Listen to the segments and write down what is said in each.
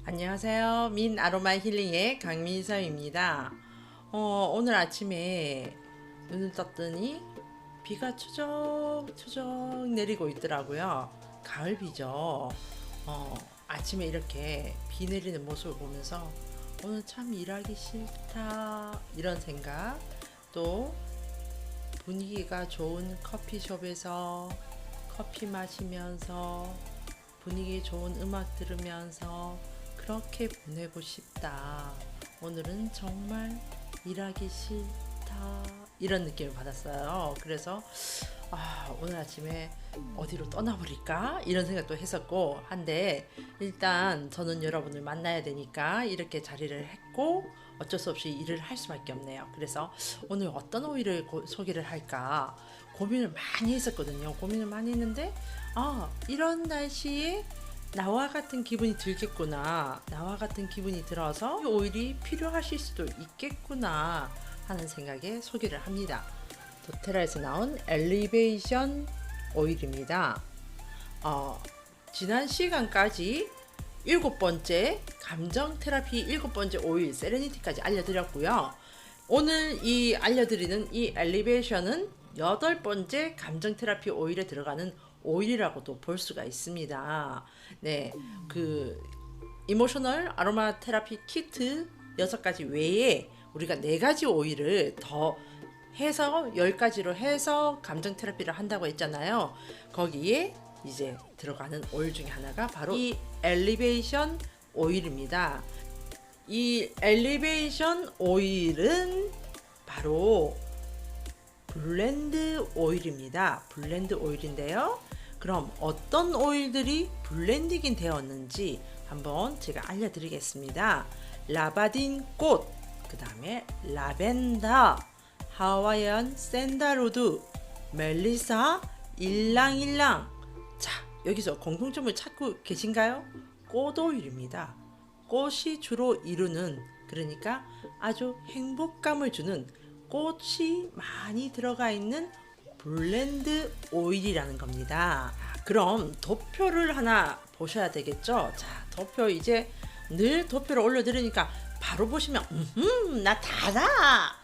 안녕하세요. 민 아로마 힐링의 강민서입니다. 오늘 아침에 눈을 떴더니 비가 추적추적 내리고 있더라고요. 가을 비죠. 아침에 이렇게 비 내리는 모습을 보면서 오늘 참 일하기 싫다 이런 생각, 또 분위기가 좋은 커피숍에서 커피 마시면서 분위기 좋은 음악 들으면서 그렇게 보내고 싶다. 오늘은 정말 일하기 싫다. 이런 느낌을 받았어요. 그래서 오늘 아침에 어디로 떠나버릴까? 이런 생각도 했었고 한데, 일단 저는 여러분을 만나야 되니까 이렇게 자리를 했고 어쩔 수 없이 일을 할 수밖에 없네요. 그래서 오늘 어떤 오일을 소개를 할까 고민을 많이 했었거든요. 고민을 많이 했는데 이런 날씨에 나와 같은 기분이 들겠구나, 나와 같은 기분이 들어서 이 오일이 필요하실 수도 있겠구나 하는 생각에 소개를 합니다. 도테라에서 나온 엘리베이션 오일입니다. 지난 시간까지 7번째 감정 테라피 7번째 오일 세레니티까지 알려드렸고요. 오늘 알려드리는 이 엘리베이션은 8번째 감정 테라피 오일에 들어가는 오일이라고도 볼 수가 있습니다. 네, 그 이모셔널 아로마 테라피 키트 6가지 외에 우리가 4가지 오일을 더 해서 10가지로 해서 감정 테라피를 한다고 했잖아요. 거기에 이제 들어가는 오일 중에 하나가 바로 이 엘리베이션 오일입니다. 이 엘리베이션 오일은 바로 블렌드 오일입니다. 블렌드 오일인데요. 그럼 어떤 오일들이 블렌딩이 되었는지 한번 제가 알려드리겠습니다. 라바딘 꽃, 그 다음에 라벤더, 하와이안 샌달우드, 멜리사, 일랑일랑. 자, 여기서 공통점을 찾고 계신가요? 꽃 오일입니다. 꽃이 주로 이루는, 그러니까 아주 행복감을 주는 꽃이 많이 들어가 있는 블렌드 오일이라는 겁니다. 그럼 도표를 하나 보셔야 되겠죠. 자, 도표 이제 늘 도표를 올려드리니까 바로 보시면 나 다다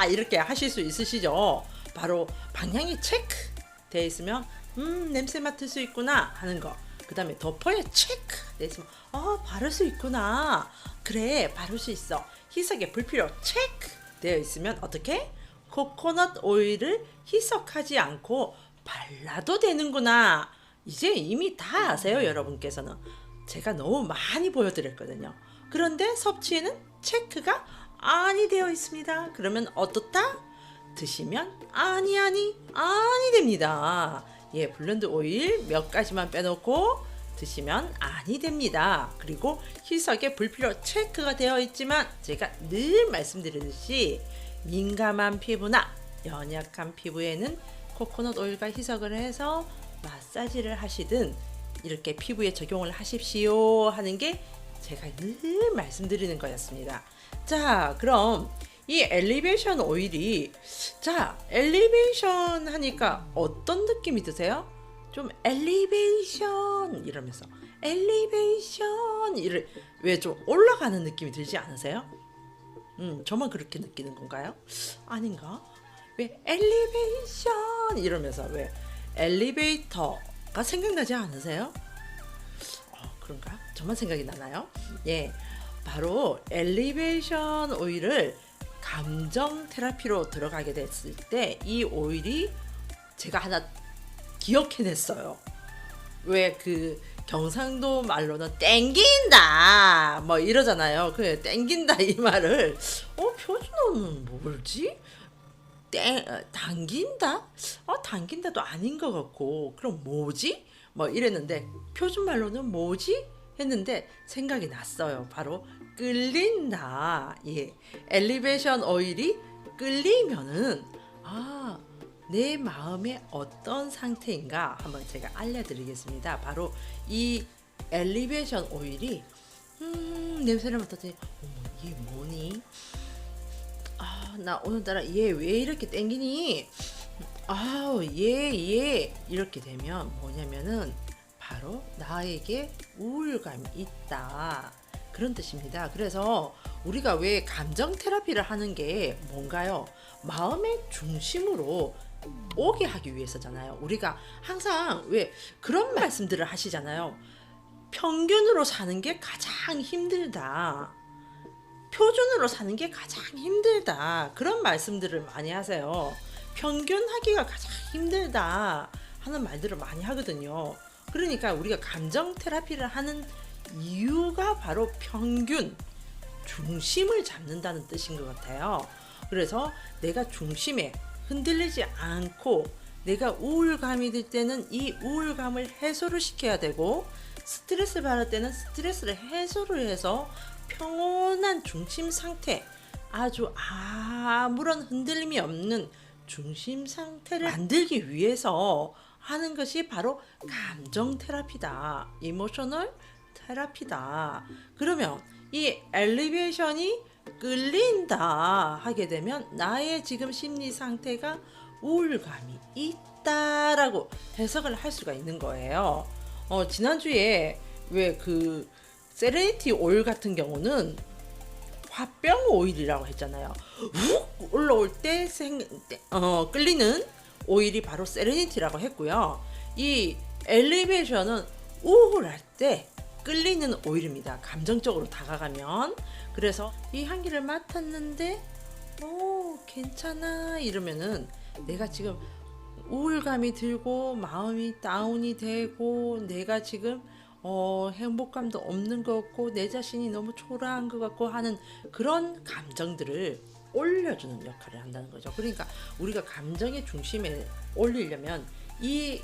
이렇게 하실 수 있으시죠. 바로 방향이 체크 되어 있으면 냄새 맡을 수 있구나 하는 거. 그 다음에 도표에 체크 되어 있으면 바를 수 있구나, 그래 바를 수 있어. 희석에 불필요 체크 되어 있으면 어떻게? 코코넛 오일을 희석하지 않고 발라도 되는구나. 이제 이미 다 아세요, 여러분께서는. 제가 너무 많이 보여드렸거든요. 그런데 섭취에는 체크가 아니 되어 있습니다. 그러면 어떻다? 드시면 아니 됩니다. 예, 블렌드 오일 몇 가지만 빼놓고 드시면 아니 됩니다. 그리고 희석에 불필요 체크가 되어 있지만 제가 늘 말씀드리듯이 민감한 피부나 연약한 피부에는 코코넛 오일과 희석을 해서 마사지를 하시든 이렇게 피부에 적용을 하십시오 하는 게 제가 늘 말씀드리는 거였습니다. 자, 그럼 이 엘리베이션 오일이, 자, 엘리베이션 하니까 어떤 느낌이 드세요? 좀 엘리베이션 이러면서 엘리베이션 왜 좀 올라가는 느낌이 들지 않으세요? 저만 그렇게 느끼는 건가요? 아닌가? 왜 엘리베이션 이러면서 왜 엘리베이터가 생각나지 않으세요? 그런가? 저만 생각이 나나요? 예, 바로 엘리베이션 오일을 감정 테라피로 들어가게 됐을 때 이 오일이 제가 하나 기억해냈어요. 왜 그 경상도 말로는 땡긴다 뭐 이러잖아요. 그 땡긴다 이 말을 표준어는 뭐지? 당긴다? 당긴다도 아닌 것 같고, 그럼 뭐지? 뭐 이랬는데 표준 말로는 뭐지? 했는데 생각이 났어요. 바로 끌린다. 예, 엘리베이션 오일이 끌리면은 내 마음의 어떤 상태인가 한번 제가 알려드리겠습니다. 바로 이 엘리베이션 오일이 냄새를 맡았더니 얘 뭐니? 나 오늘따라 얘 왜 이렇게 땡기니? 얘 이렇게 되면 뭐냐면은 바로 나에게 우울감이 있다. 그런 뜻입니다. 그래서 우리가 왜 감정 테라피를 하는 게 뭔가요? 마음의 중심으로 오게 하기 위해서잖아요. 우리가 항상 왜 그런 말씀들을 하시잖아요. 평균으로 사는 게 가장 힘들다. 표준으로 사는 게 가장 힘들다. 그런 말씀들을 많이 하세요. 평균하기가 가장 힘들다 하는 말들을 많이 하거든요. 그러니까 우리가 감정 테라피를 하는 이유가 바로 평균, 중심을 잡는다는 뜻인 것 같아요. 그래서 내가 중심에 흔들리지 않고 내가 우울감이 들 때는 이 우울감을 해소를 시켜야 되고, 스트레스 받을 때는 스트레스를 해소를 해서 평온한 중심 상태, 아주 아무런 흔들림이 없는 중심 상태를 만들기 위해서 하는 것이 바로 감정 테라피다. 이모셔널 테라피다. 그러면 이 엘리베이션이 끌린다 하게 되면 나의 지금 심리 상태가 우울감이 있다라고 해석을 할 수가 있는 거예요. 지난주에 왜 그 세레니티 오일 같은 경우는 화병 오일이라고 했잖아요. 훅 올라올 때 끌리는 오일이 바로 세레니티라고 했고요. 이 엘리베이션은 우울할 때 끌리는 오일입니다. 감정적으로 다가가면. 그래서 이 향기를 맡았는데 괜찮아 이러면은 내가 지금 우울감이 들고 마음이 다운이 되고 내가 지금 행복감도 없는 것 같고 내 자신이 너무 초라한 것 같고 하는 그런 감정들을 올려주는 역할을 한다는 거죠. 그러니까 우리가 감정의 중심에 올리려면 이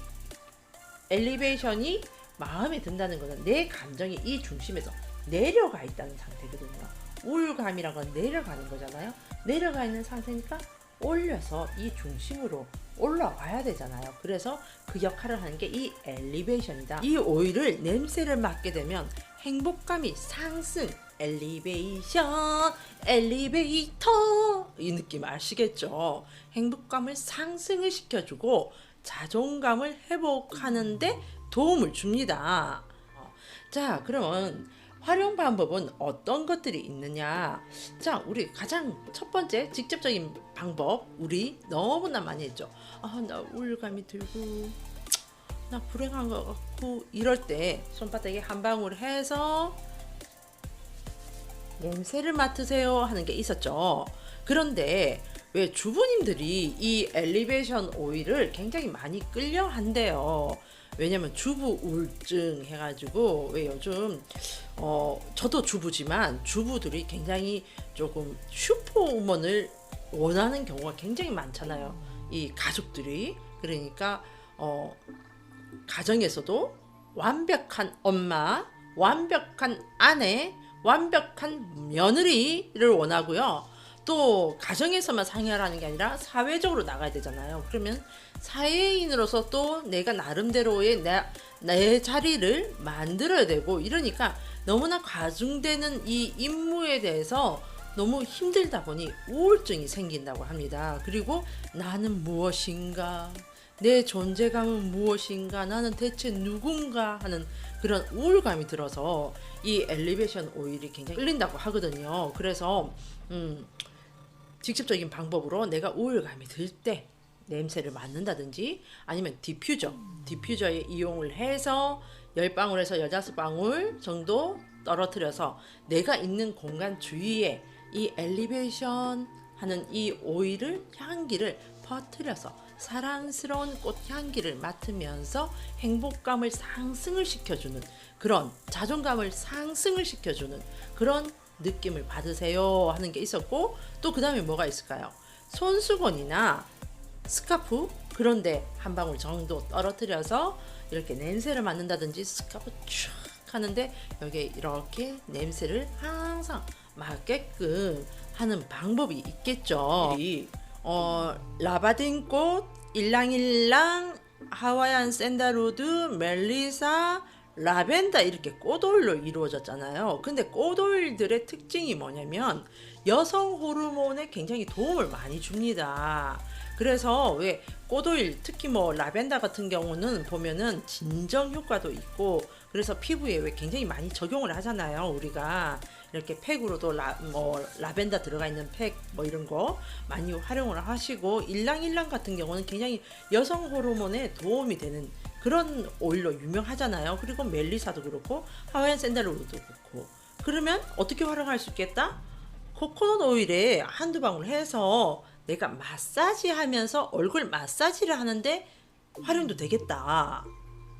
엘리베이션이 마음에 든다는 것은 내 감정이 이 중심에서 내려가 있다는 상태거든요. 우울감이란 건 내려가는 거잖아요. 내려가 있는 상태니까 올려서 이 중심으로 올라와야 되잖아요. 그래서 그 역할을 하는 게 이 엘리베이션이다. 이 오일을 냄새를 맡게 되면 행복감이 상승. 엘리베이션, 엘리베이터 이 느낌 아시겠죠? 행복감을 상승을 시켜주고 자존감을 회복하는데 도움을 줍니다. 자, 그러면 활용 방법은 어떤 것들이 있느냐? 자, 우리 가장 첫 번째 직접적인 방법, 우리 너무나 많이 했죠. 나 우울감이 들고 나 불행한 것 같고 이럴 때 손바닥에 한 방울 해서 냄새를 맡으세요 하는 게 있었죠. 그런데 왜 주부님들이 이 엘리베이션 오일을 굉장히 많이 끌려 한대요. 왜냐면 주부 우울증 해가지고 왜 요즘 저도 주부지만 주부들이 굉장히 조금 슈퍼우먼을 원하는 경우가 굉장히 많잖아요. 이 가족들이. 그러니까 가정에서도 완벽한 엄마, 완벽한 아내, 완벽한 며느리를 원하고요. 또 가정에서만 상의하라는 게 아니라 사회적으로 나가야 되잖아요. 그러면 사회인으로서 또 내가 나름대로의 내 자리를 만들어야 되고 이러니까 너무나 과중되는 이 임무에 대해서 너무 힘들다 보니 우울증이 생긴다고 합니다. 그리고 나는 무엇인가? 내 존재감은 무엇인가? 나는 대체 누군가? 하는 그런 우울감이 들어서 이 엘리베이션 오일이 굉장히 끌린다고 하거든요. 그래서 직접적인 방법으로 내가 우울감이 들 때 냄새를 맡는다든지 아니면 디퓨저에 이용을 해서 10방울에서 15방울 정도 떨어뜨려서 내가 있는 공간 주위에 이 엘리베이션 하는 이 오일을 향기를 퍼뜨려서 사랑스러운 꽃 향기를 맡으면서 행복감을 상승을 시켜주는 그런 자존감을 상승을 시켜주는 그런 느낌을 받으세요 하는 게 있었고, 또 그 다음에 뭐가 있을까요? 손수건이나 스카프 그런데 한 방울 정도 떨어뜨려서 이렇게 냄새를 맡는다든지 스카프 촥 하는데 여기에 이렇게 냄새를 항상 맡게끔 하는 방법이 있겠죠. 라바딘 꽃, 일랑일랑, 하와이안 샌달우드, 멜리사, 라벤더 이렇게 꽃오일로 이루어졌잖아요. 근데 꽃오일들의 특징이 뭐냐면 여성 호르몬에 굉장히 도움을 많이 줍니다. 그래서 왜 꽃오일, 특히 뭐 라벤더 같은 경우는 보면은 진정 효과도 있고, 그래서 피부에 왜 굉장히 많이 적용을 하잖아요. 우리가 이렇게 팩으로도 라벤더 들어가 있는 팩 뭐 이런 거 많이 활용을 하시고, 일랑일랑 같은 경우는 굉장히 여성 호르몬에 도움이 되는 그런 오일로 유명하잖아요. 그리고 멜리사도 그렇고 하와이안 샌들우드도 그렇고. 그러면 어떻게 활용할 수 있겠다? 코코넛 오일에 한두 방울 해서 내가 마사지 하면서 얼굴 마사지를 하는데 활용도 되겠다.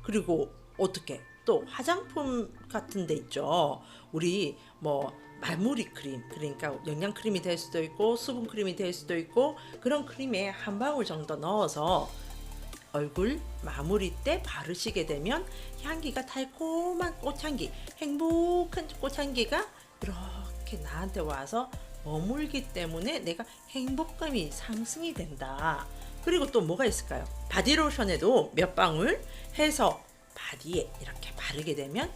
그리고 어떻게 또 화장품 같은 데 있죠. 우리 뭐 마무리 크림, 그러니까 영양 크림이 될 수도 있고 수분 크림이 될 수도 있고, 그런 크림에 한 방울 정도 넣어서 얼굴 마무리 때 바르시게 되면 향기가 달콤한 꽃향기, 행복한 꽃향기가 이렇게 나한테 와서 머물기 때문에 내가 행복감이 상승이 된다. 그리고 또 뭐가 있을까요? 바디로션에도 몇 방울 해서 바디에 이렇게 바르게 되면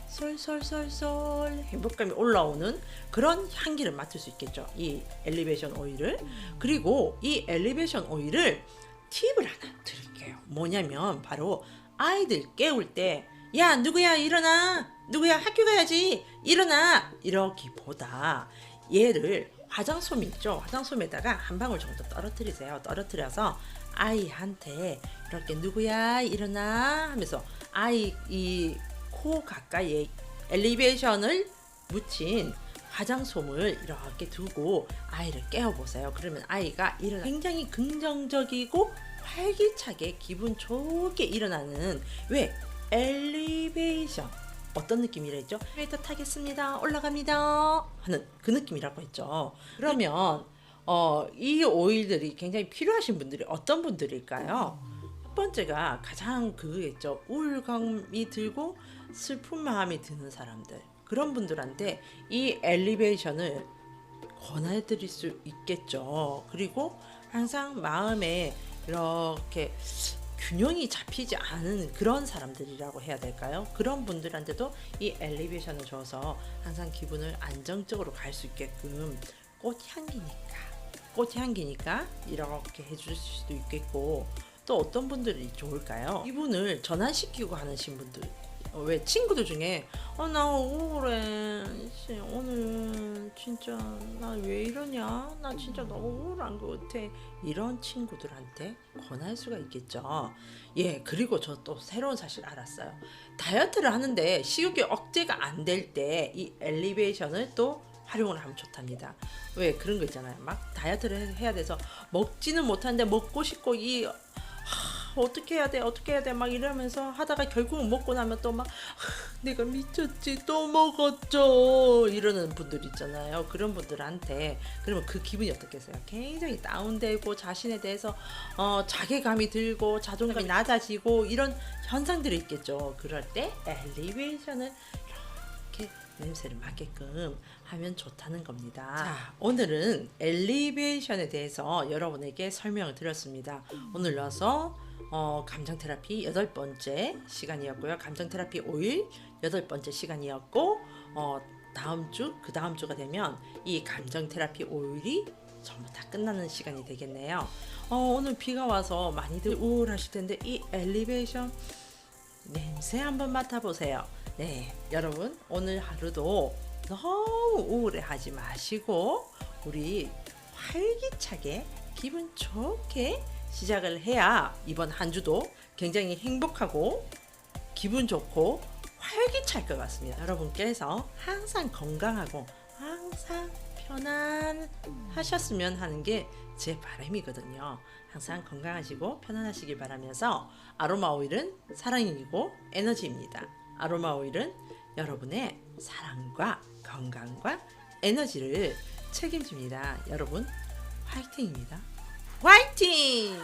솔솔솔솔 행복감이 올라오는 그런 향기를 맡을 수 있겠죠. 이 엘리베이션 오일을. 그리고 이 엘리베이션 오일을 팁을 하나 드릴게요. 뭐냐면 바로 아이들 깨울 때, 야 누구야 일어나, 누구야 학교 가야지 일어나, 이러기보다 얘를 화장솜 있죠. 화장솜에다가 한 방울 정도 떨어뜨리세요. 떨어뜨려서 아이한테 이렇게 누구야 일어나 하면서 아이 이 코 가까이에 엘리베이션을 묻힌 화장솜을 이렇게 두고 아이를 깨워보세요. 그러면 아이가 일어나 굉장히 긍정적이고 활기차게 기분 좋게 일어나는, 왜? 엘리베이션. 어떤 느낌이라 했죠? 엘리베이터 타겠습니다. 올라갑니다. 하는 그 느낌이라고 했죠. 그러면 이 오일들이 굉장히 필요하신 분들이 어떤 분들일까요? 첫 번째가 가장 그거겠죠. 우울감이 들고 슬픈 마음이 드는 사람들. 그런 분들한테 이 엘리베이션을 권해드릴 수 있겠죠. 그리고 항상 마음에 이렇게 균형이 잡히지 않은 그런 사람들이라고 해야 될까요? 그런 분들한테도 이 엘리베이션을 줘서 항상 기분을 안정적으로 갈 수 있게끔 꽃향기니까 이렇게 해줄 수도 있겠고, 또 어떤 분들이 좋을까요? 이분을 전환시키고 하신 분들, 왜 친구들 중에 나 우울해, 오늘 진짜 나 왜 이러냐, 나 진짜 너무 우울한 것 같아, 이런 친구들한테 권할 수가 있겠죠. 예, 그리고 저 또 새로운 사실 알았어요. 다이어트를 하는데 식욕이 억제가 안 될 때 이 엘리베이션을 또 활용을 하면 좋답니다. 왜? 그런 거 있잖아요. 막 다이어트를 해야 돼서 먹지는 못하는데 먹고 싶고 어떻게 해야 돼 막 이러면서 하다가 결국은 먹고 나면 또 막 내가 미쳤지, 또 먹었죠, 이러는 분들 있잖아요. 그런 분들한테 그러면 그 기분이 어떻겠어요? 굉장히 다운되고 자신에 대해서 자괴감이 들고 자존감이 낮아지고 이런 현상들이 있겠죠. 그럴 때 엘리베이션을 이렇게 냄새를 맡게끔 하면 좋다는 겁니다. 자, 오늘은 엘리베이션에 대해서 여러분에게 설명을 드렸습니다. 오늘 와서 감정 테라피 8번째 시간이었고요. 감정 테라피 5일 8번째 시간이었고, 다음 주, 그 다음 주가 되면 이 감정 테라피 5일이 전부 다 끝나는 시간이 되겠네요. 오늘 비가 와서 많이들 우울하실 텐데 이 엘리베이션 냄새 한번 맡아보세요. 네, 여러분 오늘 하루도 너무 우울해하지 마시고 우리 활기차게 기분 좋게 시작을 해야 이번 한 주도 굉장히 행복하고 기분 좋고 활기찰 것 같습니다. 여러분께서 항상 건강하고 항상 편안하셨으면 하는 게 제 바람이거든요. 항상 건강하시고 편안하시길 바라면서, 아로마 오일은 사랑이고 에너지입니다. 아로마 오일은 여러분의 사랑과 건강과 에너지를 책임집니다. 여러분 화이팅입니다. 화이팅!